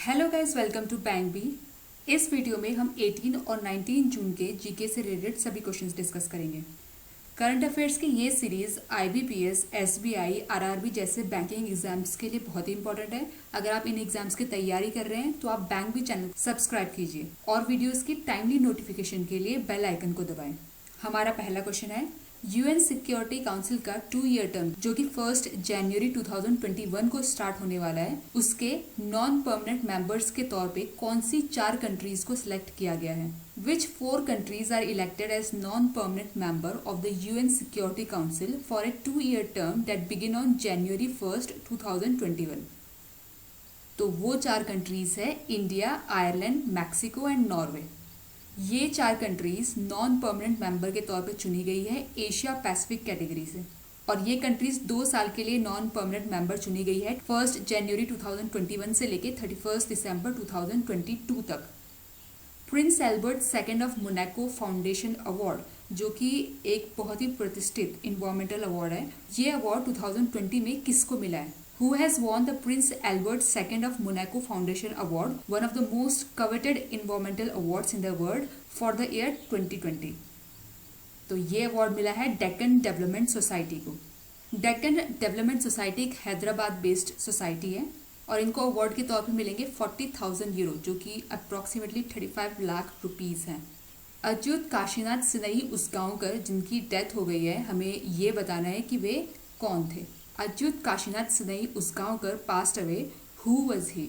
Hello guys, welcome to bank B. इस video में हम 18 और 19 जून के जीके से रिलेटेड सभी क्वेश्चंस डिस्कस करेंगे। करंट अफेयर्स की ये सीरीज आईबीपीएस, एसबीआई, आरआरबी जैसे बैंकिंग एग्जाम्स के लिए बहुत ही इंपॉर्टेंट है। अगर आप इन एग्जाम्स की तैयारी कर रहे हैं तो आप बैंक बी चैनल सब्सक्राइब कीजिए और वीडियोस की टाइमली नोटिफिकेशन के लिए बेल आइकन को दबाएं। हमारा पहला क्वेश्चन है, यूएन सिक्योरिटी काउंसिल का 2 ईयर टर्म जो कि 1 जनवरी 2021 को स्टार्ट होने वाला है, उसके नॉन परमानेंट मेंबर्स के तौर पे कौन सी 4 कंट्रीज को सिलेक्ट किया गया है? Which 4 countries are elected as non-permanent member of the UN Security Council for a 2-year term that begin on January 1st, 2021? तो वो 4 कंट्रीज है India, Ireland, Mexico and Norway. ये 4 कंट्रीज नॉन परमानेंट मेंबर के तौर पे चुनी गई है एशिया पैसिफिक कैटेगरी से, और ये कंट्रीज 2 साल के लिए नॉन परमानेंट मेंबर चुनी गई है 1 जनवरी 2021 से लेके 31 दिसंबर 2022 तक। Prince Albert second of Monaco foundation award, जो कि एक बहुत ही प्रतिष्ठित इन्वायरमेंटल अवार्ड है, ये अवार्ड 2020 में किसको मिला है? Who has won the Prince Albert II of Monaco Foundation Award, one of the most coveted environmental awards in the world for the year 2020? तो ये अवार्ड मिला है डेक्कन डेवलपमेंट सोसाइटी को। डेक्कन डेवलपमेंट सोसाइटी एक हैदराबाद बेस्ड सोसाइटी है और इनको award के तौर पे मिलेंगे 40,000 यूरो, जो कि अप्रॉक्सीमेटली 35 लाख रुपीज़ हैं। अच्युत काशीनाथ सिन्हा उसगांवकर, जिनकी डेथ हो गई है, हमें ये बताना है कि वे कौन थे। Achyut Kashinath Sinha Usgaonkar passed away. Who was he?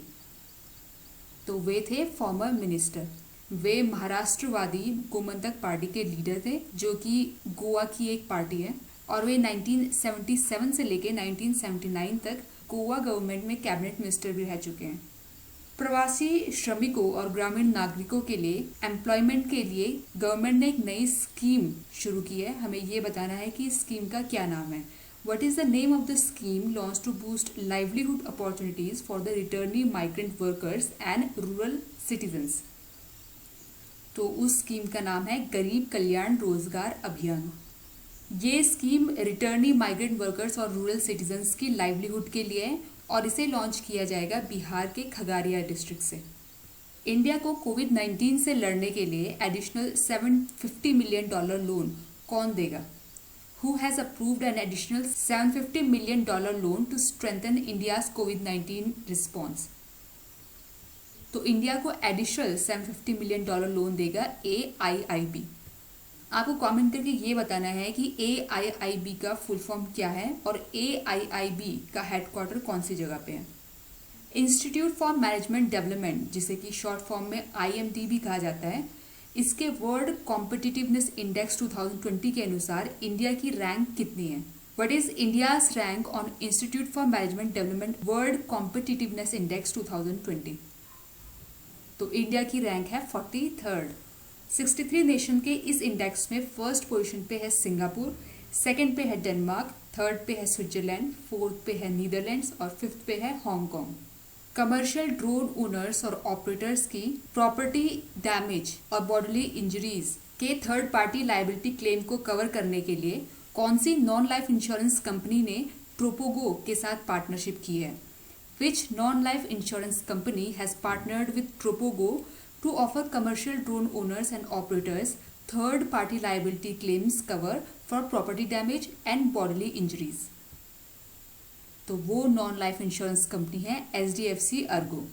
तो वे थे फॉर्मर मिनिस्टर। वे महाराष्ट्रवादी गोमंतक पार्टी के लीडर थे, जो कि गोवा की एक पार्टी है, और वे 1977 से लेके 1979 तक गोवा गवर्नमेंट में कैबिनेट मिनिस्टर भी रह चुके हैं। प्रवासी श्रमिकों और ग्रामीण नागरिकों के लिए एम्प्लॉयमेंट के लिए गवर्नमेंट ने एक नई स्कीम शुरू की है। हमें ये बताना है कि इस स्कीम का क्या नाम है। What is the name of the scheme launched to boost livelihood opportunities for the returnee migrant workers and rural citizens? तो उस स्कीम का नाम है गरीब कल्याण रोजगार अभियान। ये स्कीम रिटर्नी माइग्रेंट वर्कर्स और रूरल सिटीजन्स की लाइवलीहुड के लिए है और इसे लॉन्च किया जाएगा बिहार के खगड़िया डिस्ट्रिक्ट से। इंडिया को कोविड-19 से लड़ने के लिए एडिशनल $750 मिलियन लोन कौन देगा? Who has approved an additional $750 million loan to strengthen India's COVID-19 response? तो इंडिया को एडिशनल $750 मिलियन लोन देगा AIIB। आपको कमेंट करके ये बताना है कि AIIB का फुल फॉर्म क्या है और AIIB का हेडक्वार्टर कौन सी जगह पे है। इंस्टीट्यूट फॉर मैनेजमेंट डेवलपमेंट, जिसे कि शॉर्ट फॉर्म में IMD भी कहा जाता है, इसके वर्ल्ड कॉम्पिटिटिवनेस इंडेक्स 2020 के अनुसार इंडिया की रैंक कितनी है? What is India's rank on institute for management development world competitiveness index 2020? तो इंडिया की रैंक है 43rd। 63 नेशन के इस इंडेक्स में फर्स्ट पोजीशन पे है सिंगापुर, सेकंड पे है डेनमार्क, थर्ड पे है स्विट्जरलैंड, फोर्थ पे है नीदरलैंड्स और फिफ्थ पे है हांगकांग। कमर्शियल ड्रोन ओनर्स और ऑपरेटर्स की प्रॉपर्टी डैमेज और बॉडीली इंजरीज के थर्ड पार्टी लायबिलिटी क्लेम को कवर करने के लिए कौन सी नॉन लाइफ इंश्योरेंस कंपनी ने ट्रोपोगो के साथ पार्टनरशिप की है? Which non life insurance company has partnered with Tropogo to offer commercial drone owners and operators third party liability claims cover for property damage and bodily injuries? तो वो non life insurance company है HDFC Ergo.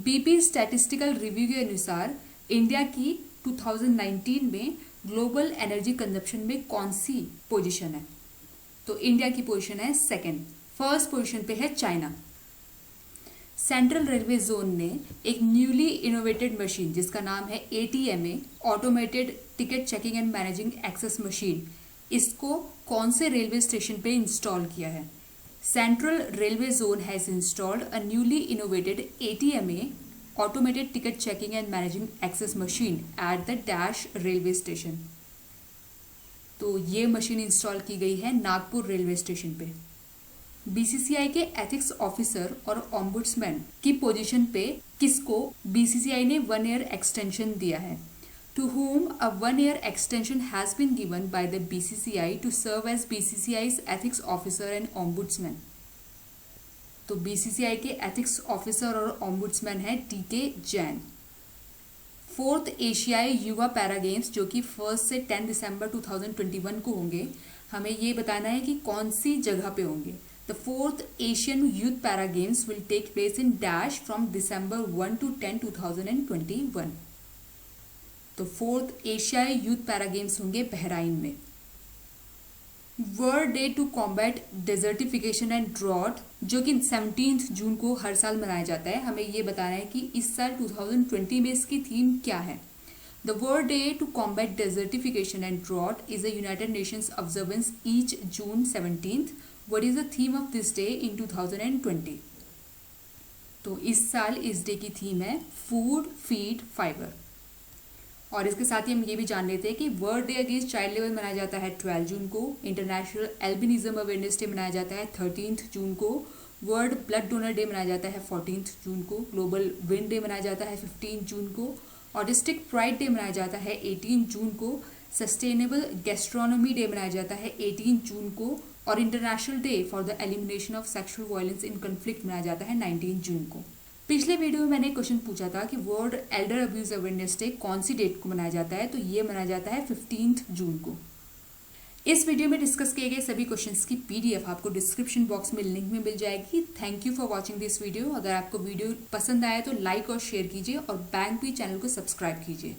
BP statistical review के अनुसार India की 2019 में global energy consumption में कौन सी position है? तो इंडिया की पोजीशन है सेकंड। फर्स्ट पोजीशन पे है चाइना। सेंट्रल रेलवे जोन ने एक न्यूली इनोवेटेड मशीन, जिसका नाम है ATMA, automated ticket checking and managing access machine, इसको कौन से रेलवे स्टेशन पे इंस्टॉल किया है? Central Railway Zone has installed a newly innovated ATMA, Automated Ticket Checking and Managing Access Machine, at the Dash Railway Station. तो ये machine install की गई है नागपुर रेलवे स्टेशन पे। BCCI के एथिक्स ऑफिसर और ऑम्बुड्समैन की पोजीशन पे किसको BCCI ने 1 ईयर एक्सटेंशन दिया है? To whom a 1-year extension has been given by the BCCI to serve as BCCI's ethics officer and ombudsman. तो बीसीसीआई के एथिक्स ऑफिसर और ओम्बुड्समैन है टीके जैन। 4th एशियाई युवा पैरा गेम्स जो कि 1 से 10 दिसंबर 2021 को होंगे, हमें ये बताना है कि कौन सी जगह पे होंगे। The 4th Asian youth para games will take place in dash from December 1 to 10, 2021। तो 4th एशियाई यूथ पैरा गेम्स होंगे बहराइन में। World day to combat desertification and drought जो कि 17 जून को हर साल मनाया जाता है, हमें ये बताना है कि इस साल 2020 में इसकी थीम क्या है। The world day to combat desertification and drought is a United Nations observance each June 17th। What is the theme of this day in 2020? तो इस साल इस डे की थीम है फूड फीड फाइबर। और इसके साथ ही हम ये भी जान लेते हैं कि world day against child labour मनाया जाता है 12 जून को। इंटरनेशनल एल्बिनिज्म अवेयरनेस डे मनाया जाता है 13 जून को। वर्ल्ड ब्लड डोनर डे मनाया जाता है 14 जून को। ग्लोबल विंड डे मनाया जाता है 15 जून को। ऑटिस्टिक प्राइड डे मनाया जाता है 18 जून को। सस्टेनेबल गैस्ट्रोनॉमी डे मनाया जाता है 18 जून को। और international day for the elimination of sexual violence in conflict मनाया जाता है 19 जून को। पिछले वीडियो में मैंने क्वेश्चन पूछा था कि world Elder abuse awareness day कौन सी डेट को मनाया जाता है, तो ये मनाया जाता है 15 जून को। इस वीडियो में डिस्कस किए गए सभी क्वेश्चंस की पीडीएफ आपको डिस्क्रिप्शन बॉक्स में लिंक में मिल जाएगी। Thank you for watching this video. अगर आपको वीडियो पसंद आए तो लाइक और शेयर कीजिए और बैंक भी चैनल को सब्सक्राइब कीजिए।